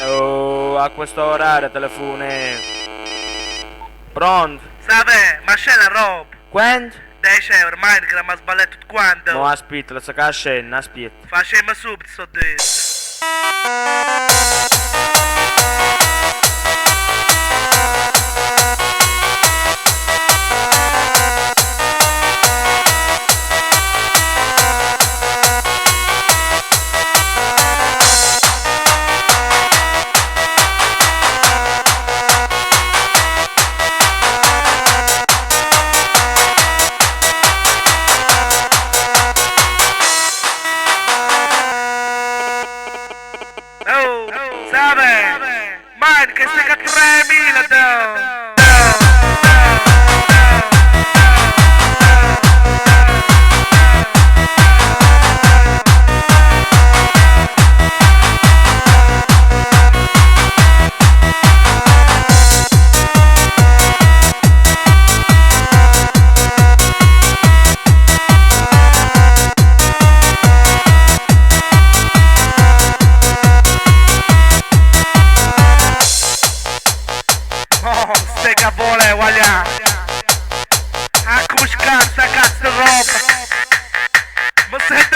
Oh, a questo orario telefone. Pronto? Sapete, ma c'è la roba? Quando? 10 euro, ormai che l'abbiamo sbagliato tutto quanto. No, aspetta, la sacca scena, aspetta. Facciamo subito, sto detto. Oh, sabe? Man, che stai a 3000 do. Oh, ste cavole, guaglia! A cuscazza, cazzo roba! Ma sei